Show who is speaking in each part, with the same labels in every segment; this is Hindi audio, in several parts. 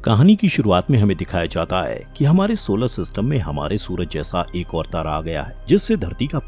Speaker 1: कहानी की शुरुआत में हमें दिखाया जाता है कि हमारे सोलर सिस्टम में हमारे सूरज जैसा एक और तारा आ गया है, जिससे धरती का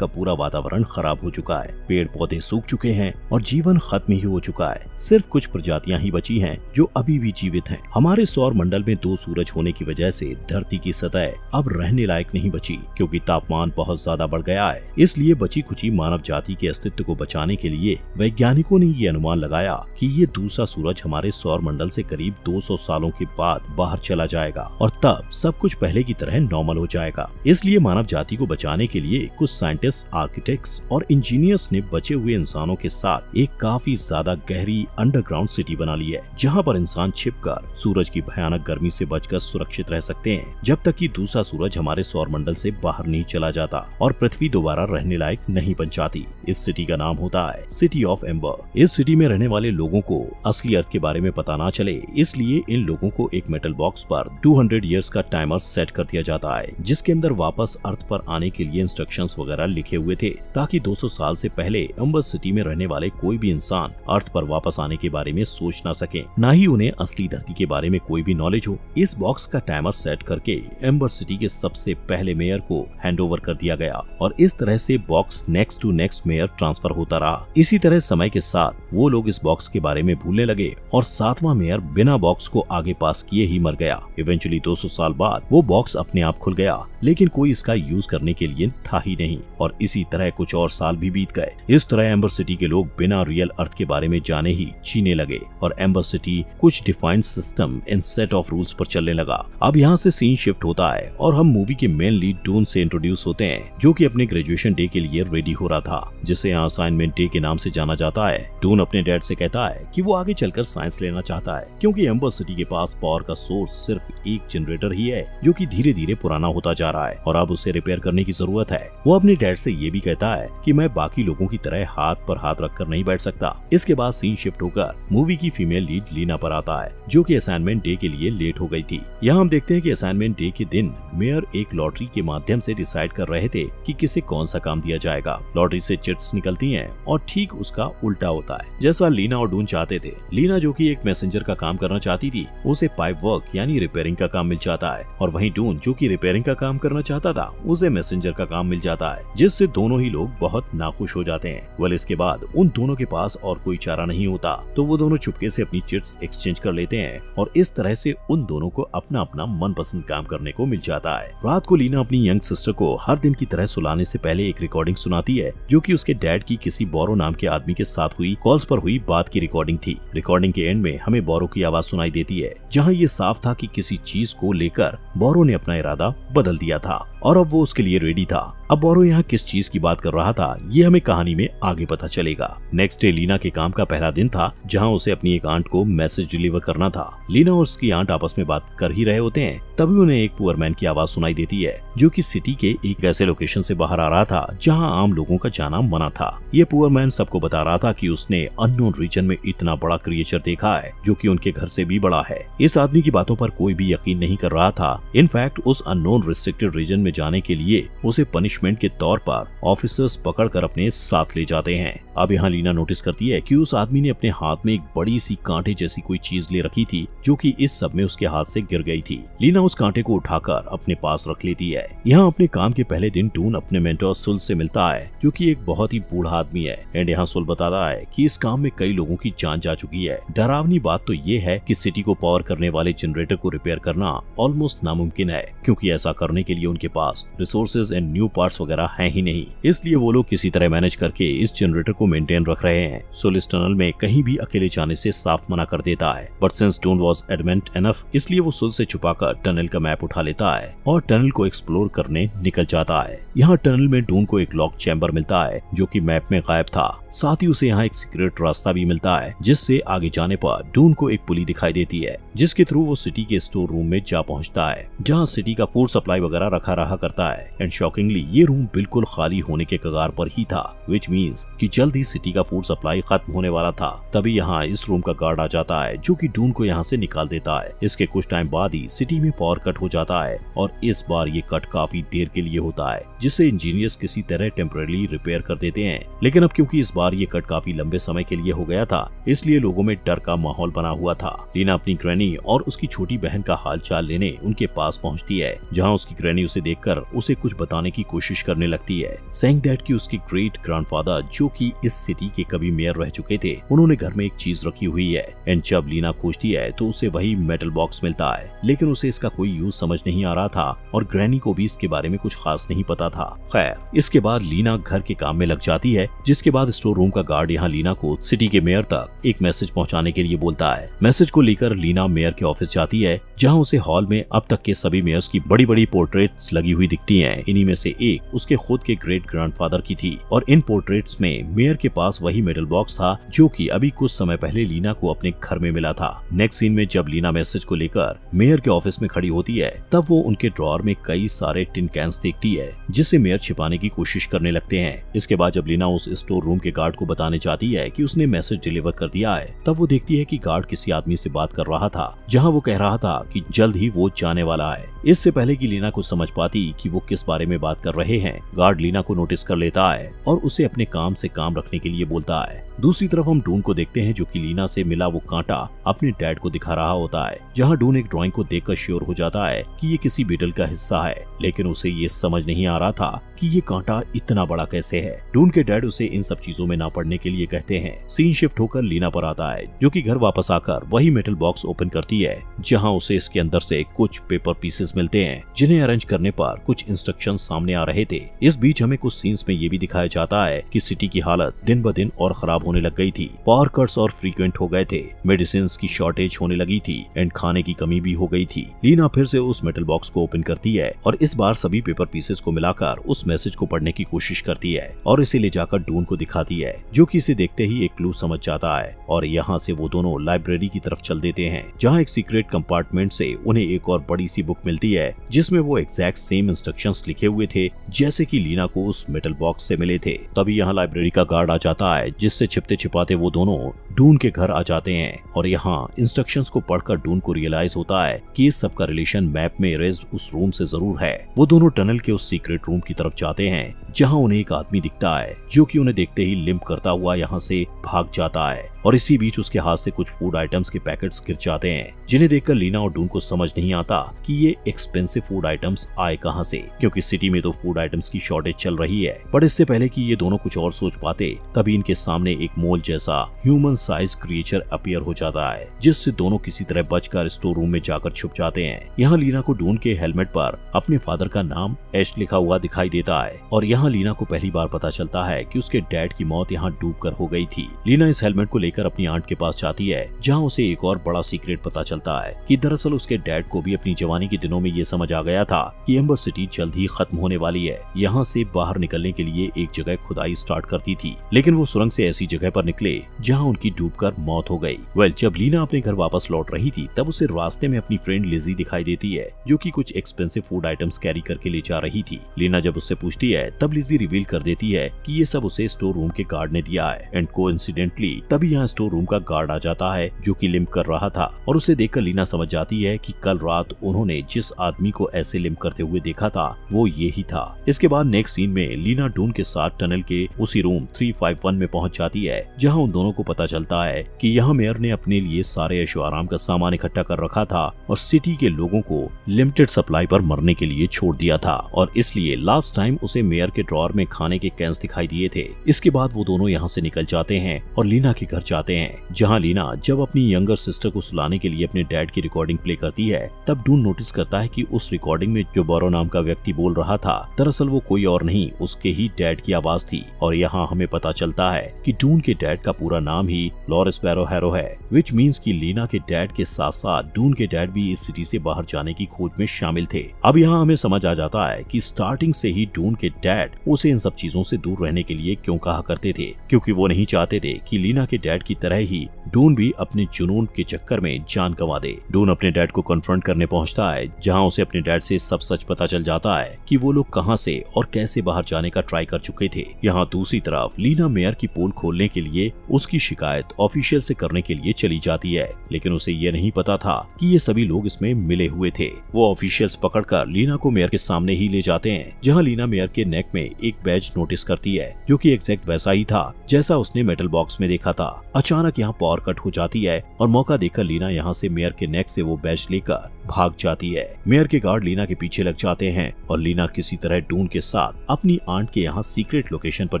Speaker 1: पूरा वातावरण खराब हो चुका है। पेड़ पौधे सूख चुके हैं और जीवन खत्म ही हो चुका है। सिर्फ कुछ प्रजातियां ही बची हैं जो अभी भी जीवित हैं। हमारे सौर मंडल में 2 सूरज होने की वजह से धरती की सतह अब रहने लायक नहीं बची, क्योंकि तापमान बहुत ज्यादा बढ़ गया है। इसलिए बची खुची मानव जाति के अस्तित्व को बचाने के लिए वैज्ञानिकों ने ये अनुमान लगाया कि ये दूसरा सूरज हमारे सौर मंडल से करीब 200 सालों के बाद बाहर चला जाएगा और तब सब कुछ पहले की तरह नॉर्मल हो जाएगा। इसलिए मानव जाति को बचाने के लिए कुछ साइंटिस्ट, आर्किटेक्ट्स और इंजीनियर्स ने बचे हुए इंसानों के साथ एक काफी ज्यादा गहरी अंडरग्राउंड सिटी बना ली है, जहां पर इंसान छिपकर सूरज की भयानक गर्मी से बचकर सुरक्षित रह सकते हैं, जब तक कि दूसरा सूरज हमारे सौर मंडल से बाहर नहीं चला जाता और पृथ्वी दोबारा रहने लायक नहीं बन जाती। इस सिटी का नाम होता है सिटी ऑफ एम्बर। इस सिटी में रहने वाले लोगों को असली अर्थ के बारे में पता ना चले, इसलिए इन लोगों को एक मेटल बॉक्स पर 200 इयर्स का टाइमर सेट कर दिया जाता है, जिसके अंदर वापस अर्थ पर आने के लिए इंस्ट्रक्शंस वगैरह लिखे हुए थे, ताकि 200 साल से पहले एम्बर सिटी में रहने वाले कोई भी इंसान अर्थ पर वापस आने के बारे में सोच ना सके, ना ही उन्हें असली धरती के बारे में कोई भी नॉलेज हो। इस बॉक्स का टाइमर सेट करके एम्बर सिटी के सबसे पहले मेयर को हैंडओवर कर दिया गया और इस तरह से box next to next mayor transfer होता रहा। इसी तरह समय के साथ वो लोग इस बॉक्स के बारे में भूलने लगे और 7वां मेयर बिना बॉक्स को आगे पास किए ही मर गया। इवेंचुअली 200 साल बाद वो बॉक्स अपने आप खुल गया, लेकिन कोई इसका यूज करने के लिए था ही नहीं और इसी तरह कुछ और साल भी बीत गए। इस तरह एम्बर सिटी के लोग बिना रियल अर्थ के बारे में जाने ही जीने लगे और एम्बर सिटी कुछ defined system in set of rules पर चलने लगा। अब यहाँ से सीन शिफ्ट होता है और हम मूवी के मेन लीड डून से इंट्रोड्यूस होते हैं, जो कि अपने ग्रेजुएशन डे के लिए रेडी हो रहा था, जिसे यहाँ असाइनमेंट डे के नाम से जाना जाता है। डून अपने डैड से कहता है कि वो आगे चलकर साइंस लेना चाहता है, क्योंकि एम्बर सिटी के पास पावर का सोर्स सिर्फ एक जनरेटर ही है, जो कि धीरे धीरे पुराना होता जा रहा है और अब उसे रिपेयर करने की जरूरत है। वो अपने डैड से ये भी कहता है कि मैं बाकी लोगों की तरह हाथ पर हाथ रखकर नहीं बैठ सकता। इसके बाद सीन शिफ्ट होकर मूवी की फीमेल लीड लीना पर आता है, जो कि असाइनमेंट डे के लिए लेट हो गई थी। यहाँ हम देखते हैं कि असाइनमेंट डे के दिन मेयर एक लॉटरी के माध्यम से डिसाइड कर रहे थे कि किसे कौन सा काम दिया जाएगा। लॉटरी से चिट्स निकलती हैं और ठीक उसका उल्टा होता है, जैसा लीना और डून चाहते थे। लीना, जो कि एक मैसेंजर का काम करना चाहती थी, उसे पाइप वर्क यानी रिपेयरिंग का काम मिल जाता है और वहीं डून, जो कि रिपेयरिंग का काम करना चाहता था, उसे मैसेंजर का काम मिल जाता है, जिससे दोनों ही लोग बहुत नाखुश हो जाते हैं। वेल, इसके बाद उन दोनों के पास और कोई चारा नहीं होता, तो वो दोनों चुपके से अपनी चिट्स एक्सचेंज कर लेते हैं और इस तरह से उन दोनों को अपना अपना मनपसंद काम करने को मिल जाता है। रात को लीना अपनी यंग सिस्टर को हर दिन की तरह सुलाने से पहले एक रिकॉर्डिंग सुनाती है, जो कि उसके डैड की किसी बोरो नाम के आदमी के साथ हुई कॉल्स पर हुई बात की रिकॉर्डिंग थी। रिकॉर्डिंग के एंड में हमें बोरो की आवाज सुनाई देती है, जहाँ ये साफ था कि किसी चीज को लेकर बोरो ने अपना इरादा बदल दिया था और अब वो उसके लिए रेडी था। अब बोरो यहाँ किस चीज की बात कर रहा था, ये हमें कहानी में आगे पता चलेगा। नेक्स्ट डे लीना के काम का पहला दिन था, जहाँ उसे अपनी एक आंट को मैसेज डिलीवर करना था। लीना और उसकी आंट आपस में बात कर ही रहे होते हैं, तभी उन्हें एक पुअर मैन की आवाज सुनाई देती है, जो कि सिटी के एक ऐसे लोकेशन से बाहर आ रहा था जहाँ आम लोगों का जाना मना था। ये पुअर मैन सबको बता रहा था कि उसने अननोन रीजन में इतना बड़ा क्रिएचर देखा है, जो कि उनके घर से भी बड़ा है। इस आदमी की बातों पर कोई भी यकीन नहीं कर रहा था। इनफैक्ट उस अननोन रिस्ट्रिक्टेड रीजन में जाने के लिए उसे पनिशमेंट के तौर पर ऑफिसर्स पकड़कर अपने साथ ले जाते हैं। अब यहाँ लीना नोटिस करती है कि उस आदमी ने अपने हाथ में एक बड़ी सी कांटे जैसी कोई चीज ले रखी थी, जो कि इस सब में उसके हाथ से गिर गई थी। लीना उस कांटे को उठाकर अपने पास रख लेती है। यहाँ अपने काम के पहले दिन डून अपने मेंटर सुल से मिलता है, जो कि एक बहुत ही बूढ़ा आदमी है। एंड यहाँ सुल बताता है कि इस काम में कई लोगों की जान जा चुकी है। डरावनी बात तो ये है कि सिटी को पावर करने वाले जनरेटर को रिपेयर करना ऑलमोस्ट नामुमकिन है, क्योंकि ऐसा करने के लिए उनके पास रिसोर्सेज एंड न्यू पार्ट्स वगैरह हैं ही नहीं। इसलिए वो लोग किसी तरह मैनेज करके इस जनरेटर को मेंटेन रख रहे हैं। सुल इस टनल में कहीं भी अकेले जाने से साफ मना कर देता है, but since Dunn was adamant enough, इसलिए वो सुल से छुपाकर टनल का मैप उठा लेता है और टनल को एक्सप्लोर करने निकल जाता है। यहाँ टनल में डून को एक लॉक चैम्बर मिलता है, जो कि मैप में गायब था। साथ ही उसे यहाँ एक सीक्रेट रास्ता भी मिलता है, जिससे आगे जाने पर डून को एक पुली दिखाई देती है, जिसके थ्रू वो सिटी के स्टोर रूम में जा पहुँचता है, जहाँ सिटी का फूड सप्लाई वगैरह रखा करता है। एंड शॉकिंगली ये रूम बिल्कुल खाली होने के कगार पर ही था, विच मीन्स कि जल्द जल्द ही सिटी का फूड सप्लाई खत्म होने वाला था। तभी यहाँ इस रूम का गार्ड आ जाता है जो कि डून को यहाँ से निकाल देता है। इसके कुछ टाइम बाद ही सिटी में पावर कट हो जाता है और इस बार ये कट काफी देर के लिए होता है, जिसे इंजीनियर्स किसी तरह टेम्परेरी रिपेयर कर देते हैं। लेकिन अब क्योंकि इस बार ये कट काफी लंबे समय के लिए हो गया था, इसलिए लोगों में डर का माहौल बना हुआ था। लीना अपनी ग्रैनी और उसकी छोटी बहन का हाल चाल लेने उनके पास पहुंचती है, जहां उसकी ग्रैनी उसे देखकर उसे कुछ बताने की कोशिश करने लगती है, सेइंग दैट कि उसके ग्रेट ग्रैंडफादर जो कि इस सिटी के कभी मेयर रह चुके थे, उन्होंने घर में एक चीज रखी हुई है। एंड जब लीना खोजती है तो उसे वही मेटल बॉक्स मिलता है, लेकिन उसे इसका कोई यूज समझ नहीं आ रहा था और ग्रैनी को भी इसके बारे में कुछ खास नहीं पता था। खैर, इसके बाद लीना घर के काम में लग जाती है, जिसके बाद स्टोर रूम का गार्ड यहाँ लीना को सिटी के मेयर तक एक मैसेज पहुँचाने के लिए बोलता है। मैसेज को लेकर लीना मेयर के ऑफिस जाती है, जहाँ उसे हॉल में अब तक के सभी मेयर्स की बड़ी बड़ी पोर्ट्रेट्स लगी हुई दिखती हैं। इन्हीं में से एक उसके खुद के ग्रेट ग्रैंडफादर की थी और इन पोर्ट्रेट्स में मेयर के पास वही मेटल बॉक्स था जो कि अभी कुछ समय पहले लीना को अपने घर में मिला था। नेक्स्ट सीन में जब लीना मैसेज को लेकर मेयर के ऑफिस में खड़ी होती है, तब वो उनके ड्रॉअर में कई सारे टिन कैंस देखती है, जिसे मेयर छिपाने की कोशिश करने लगते हैं। इसके बाद जब लीना उस स्टोर रूम के गार्ड को बताने चाहती है कि उसने मैसेज डिलीवर कर दिया है, तब वो देखती है कि गार्ड किसी आदमी से बात कर रहा था, जहाँ वो कह रहा था कि जल्द ही वो जाने वाला है। इससे पहले कि लीना को समझ पाती कि वो किस बारे में बात कर रहे हैं, गार्ड लीना को नोटिस कर लेता है और उसे अपने काम से काम रखने के लिए बोलता है। दूसरी तरफ हम डून को देखते हैं, जो कि लीना से मिला वो कांटा अपने डैड को दिखा रहा होता है, जहां डून एक ड्राइंग को देखकर श्योर हो जाता है कि ये किसी बीटल का हिस्सा है, लेकिन उसे ये समझ नहीं आ रहा था कि ये कांटा इतना बड़ा कैसे है। डून के डैड उसे इन सब चीजों में ना पड़ने के लिए कहते हैं। सीन शिफ्ट होकर लीना पर आता है, जो कि घर वापस आकर वही मेटल बॉक्स ओपन करती है, जहां उसे इसके अंदर से कुछ पेपर पीसेस मिलते हैं, जिन्हें अरेंज करने पर कुछ इंस्ट्रक्शन सामने आ रहे थे। इस बीच हमें कुछ सीन्स में ये भी दिखाया जाता है कि सिटी की हालत दिन ब दिन और खराब होने लग गई थी। पावर कट्स और फ्रीक्वेंट हो गए थे, मेडिसिन की शॉर्टेज होने लगी थी एंड खाने की कमी भी हो गई थी। लीना फिर से उस मेटल बॉक्स को ओपन करती है और इस बार सभी पेपर पीसेस को मिलाकर उस मैसेज को पढ़ने की कोशिश करती है और इसे ले जाकर डून को दिखाती है, जो कि इसे देखते ही एक क्लू समझ जाता है और यहाँ से वो दोनों लाइब्रेरी की तरफ चल देते हैं, जहाँ एक सीक्रेट कंपार्टमेंट से उन्हें एक और बड़ी सी बुक मिलती है, जिसमें वो एग्जैक्ट सेम इंस्ट्रक्शंस लिखे हुए थे जैसे कि लीना को उस मेटल बॉक्स से मिले थे। तभी यहाँ लाइब्रेरी का गार्ड आ जाता है, जिससे छिपते छिपाते वो दोनों डून के घर आ जाते हैं और यहाँ इंस्ट्रक्शंस को पढ़कर डून को रियलाइज होता है कि इस सब का रिलेशन मैप में इरेज्ड उस रूम से जरूर है। वो दोनों टनल के उस सीक्रेट रूम की तरफ जाते हैं, जहाँ उन्हें एक आदमी दिखता है, जो कि उन्हें देखते ही लिम्प करता हुआ यहाँ से भाग जाता है और इसी बीच उसके हाथ से कुछ फूड आइटम्स के पैकेट्स गिर जाते हैं, जिन्हें देखकर लीना और डून को समझ नहीं आता कि ये एक्सपेंसिव फूड आइटम्स आए कहां से, क्योंकि सिटी में तो फूड आइटम्स की शॉर्टेज चल रही है। पर इससे पहले कि ये दोनों कुछ और सोच पाते, तभी इनके सामने एक मोल जैसा ह्यूमन साइज क्रिएचर अपीयर हो जाता है, जिससे दोनों किसी तरह बचकर स्टोर रूम में जाकर छुप जाते हैं। यहाँ लीना को डून के हेलमेट पर अपने फादर का नाम एश लिखा हुआ दिखाई देता है और यहाँ लीना को पहली बार पता चलता है कि उसके डैड की मौत यहाँ डूबकर हो गई थी। लीना इस हेलमेट को लेकर अपनी आंट के पास जाती है, जहाँ उसे एक और बड़ा सीक्रेट पता चलता है कि दरअसल उसके डैड को भी अपनी जवानी के दिनों में ये समझ आ गया था कि एम्बर सिटी जल्द ही खत्म होने वाली है। यहाँ से बाहर निकलने के लिए एक जगह खुदाई स्टार्ट करती थी, लेकिन वो सुरंग से ऐसी जगह पर निकले जहाँ उनकी डूबकर मौत हो गई। जब लीना अपने घर वापस लौट रही थी, तब उसे रास्ते में अपनी फ्रेंड लिजी दिखाई देती है, जो कि कुछ एक्सपेंसिव फूड आइटम्स कैरी करके ले जा रही थी। लीना जब उससे पूछती है, तब लिजी रिवील कर देती है कि ये सब उसे स्टोर रूम के गार्ड ने दिया है एंड कोइंसिडेंटली तभी यहाँ स्टोर रूम का गार्ड आ जाता है, जो कि लिम्प कर रहा था और उसे देखकर लीना समझ जाती है कि कल रात उन्होंने जिस आदमी को ऐसे लिम्प करते हुए देखा था वो ये ही था। इसके बाद नेक्स्ट सीन में लीना डून के साथ टनल के उसी रूम 351 में पहुंच जाती है, जहां उन दोनों को पता चलता है कि यहाँ मेयर ने अपने लिए सारे ऐशो आराम का सामान इकट्ठा कर रखा था और सिटी के लोगों को लिमिटेड सप्लाई पर मरने के लिए छोड़ दिया था और इसलिए लास्ट टाइम उसे मेयर के ड्रॉअर में खाने के कैंस दिखाई दिए थे। इसके बाद वो दोनों यहाँ से निकल जाते हैं और लीना के घर जाते हैं, जहाँ लीना जब अपनी यंगर सिस्टर को सुलाने के लिए अपने डैड की रिकॉर्डिंग प्ले करती है, तब डून नोटिस करता है कि उस रिकॉर्डिंग में जो बोरो नाम का व्यक्ति बोल रहा था, दरअसल वो कोई और नहीं उसके ही डैड की आवाज थी। और यहाँ हमें पता चलता है कि डून डून के डैड का पूरा नाम ही लॉरेंस बैरो हैरो है, विच मीन्स कि लीना के डैड के साथ साथ डून के डैड भी इस सिटी से बाहर जाने की खोज में शामिल थे। अब यहाँ हमें समझ आ जाता है कि स्टार्टिंग से ही डून के डैड उसे इन सब चीजों से दूर रहने के लिए क्यों कहा करते थे, क्योंकि वो नहीं चाहते थे कि लीना के डैड की तरह ही डून भी अपने जुनून के चक्कर में जान गंवा दे। डून अपने डैड को कन्फ्रंट करने पहुंचता है, जहां उसे अपने डैड से सब सच पता चल जाता है कि वो लोग कहां से और कैसे बाहर जाने का ट्राई कर चुके थे। यहाँ दूसरी तरफ लीना मेयर की पोल खोलने के लिए उसकी शिकायत ऑफिशियल से करने के लिए चली जाती है, लेकिन उसे ये नहीं पता था कि ये सभी लोग इसमें मिले हुए थे। वो ऑफिशियल्स पकड़कर लीना को मेयर के सामने ही ले जाते हैं, जहाँ लीना मेयर के नेक में एक बैज नोटिस करती है, जो कि एग्जैक्ट वैसा ही था जैसा उसने मेटल बॉक्स में देखा था। अचानक यहाँ पावर कट हो जाती है और मौका देखकर लीना यहाँ से मेयर के नेक से वो बैज लेकर भाग जाती है। मेयर के गार्ड लीना के पीछे लग जाते हैं और लीना किसी तरह डून के साथ अपनी आंट के यहाँ सीक्रेट लोकेशन पर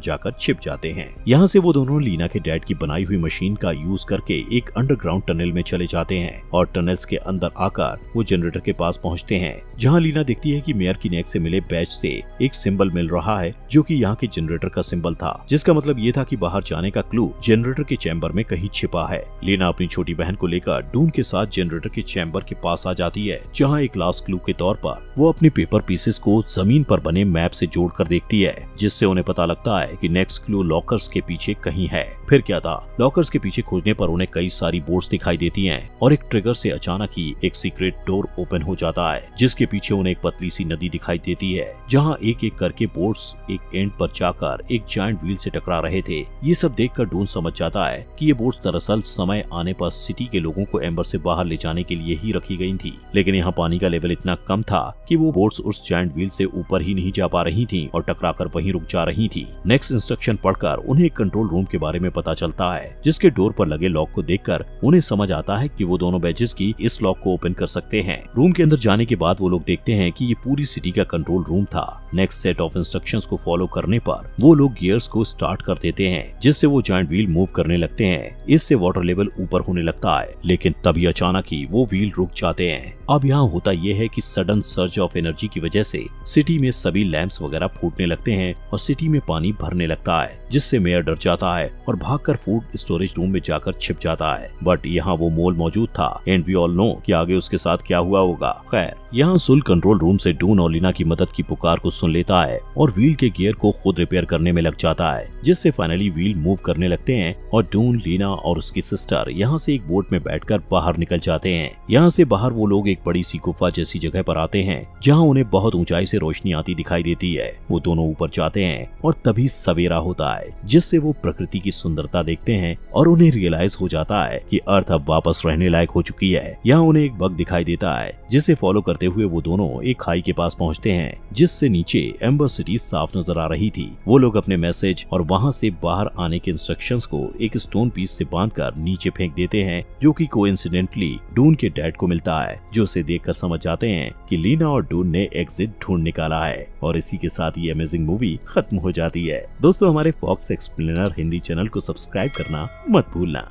Speaker 1: जाकर छिप जाते हैं। यहाँ से वो दोनों लीना के डैड की बनाई हुई मशीन का यूज करके एक अंडरग्राउंड टनल में चले जाते हैं और टनल्स के अंदर आकर वो जनरेटर के पास पहुँचते हैं, जहाँ लीना देखती है कि मेयर की नेक से मिले बैज से एक सिंबल मिल रहा है, जो कि यहाँ के जनरेटर का सिंबल था, जिसका मतलब ये था कि बाहर जाने का क्लू जनरेटर के चैम्बर में कहीं छिपा है। लीना अपनी छोटी बहन को लेकर डून के साथ जनरेटर के चैम्बर के पास आ जाती है, जहाँ एक लास्ट क्लू के तौर पर वो अपने पेपर पीसेस को जमीन पर बने मैप से जोड़कर देखती है, जिससे उन्हें पता लगता है कि नेक्स्ट क्लू लॉकर्स के पीछे कहीं है। फिर क्या था, लॉकर्स के पीछे खोजने पर उन्हें कई सारी बोर्ड्स दिखाई देती हैं और एक ट्रिगर से अचानक ही एक सीक्रेट डोर ओपन हो जाता है, जिसके पीछे उन्हें एक पतली सी नदी दिखाई देती है, जहाँ एक एक करके बोर्ड्स एक एंड पर जाकर एक जायंट व्हील से टकरा रहे थे। ये सब देखकर डून समझ जाता है कि ये बोर्ड्स दरअसल समय आने पर सिटी के लोगों को एम्बर से बाहर ले जाने के लिए ही रखी गई थी, लेकिन यहाँ पानी का लेवल इतना कम था कि वो बोट्स उस जायंट व्हील से ऊपर ही नहीं जा पा रही थी और टकराकर वहीं रुक जा रही थी। नेक्स्ट इंस्ट्रक्शन पढ़कर उन्हें एक कंट्रोल रूम के बारे में पता चलता है, जिसके डोर पर लगे लॉक को देखकर उन्हें समझ आता है कि वो दोनों बैजेस की इस लॉक को ओपन कर सकते हैं। रूम के अंदर जाने के बाद वो लोग देखते हैं कि ये पूरी सिटी का कंट्रोल रूम था। नेक्स्ट सेट ऑफ इंस्ट्रक्शंस को फॉलो करने पर वो लोग गियर्स को स्टार्ट कर देते हैं, जिससे वो जायंट व्हील मूव करने लगते हैं। इससे वाटर लेवल ऊपर होने लगता है, लेकिन तभी अचानक ही वो व्हील रुक जाते हैं। अब यहाँ होता यह है कि सडन सर्ज ऑफ एनर्जी की वजह से सिटी में सभी लैंप्स वगैरह फूटने लगते हैं और सिटी में पानी भरने लगता है, जिससे मेयर डर जाता है और भागकर फूड स्टोरेज रूम में जाकर छिप जाता है। बट यहाँ वो मोल मौजूद था एंड वी ऑल नो कि आगे उसके साथ क्या हुआ होगा। खैर, यहाँ सुल कंट्रोल रूम से डून और लीना की मदद की पुकार को सुन लेता है और व्हील के गियर को खुद रिपेयर करने में लग जाता है, जिससे फाइनली व्हील मूव करने लगते हैं और डून, लीना और उसकी सिस्टर यहाँ से एक बोट में बैठकर बाहर निकल जाते हैं। यहाँ से बाहर वो लोग एक बड़ी सी गुफा जैसी जगह पर आते हैं, जहाँ उन्हें बहुत ऊंचाई से रोशनी आती दिखाई देती है। वो दोनों ऊपर जाते हैं और तभी सवेरा होता है, जिससे वो प्रकृति की सुंदरता देखते हैं और उन्हें रियलाइज हो जाता है कि अर्थ अब वापस रहने लायक हो चुकी है। यहाँ उन्हें एक बग दिखाई देता है, जिसे फॉलो करते हुए वो दोनों एक खाई के पास पहुँचते हैं, जिससे नीचे एम्बर सिटी साफ नजर आ रही थी। वो लोग अपने मैसेज और वहाँ से बाहर आने के इंस्ट्रक्शंस को एक स्टोन पीस से बांधकर नीचे फेंक देते हैं, जो कि कोइंसिडेंटली डून के डैड को मिलता है, जो उसे देखकर समझ जाते हैं कि लीना और डून ने एग्जिट ढूंढ निकाला है। और इसी के साथ ये अमेजिंग मूवी खत्म हो जाती है। दोस्तों, हमारे फॉक्स एक्सप्लेनर हिंदी चैनल को सब्सक्राइब करना मत भूलना।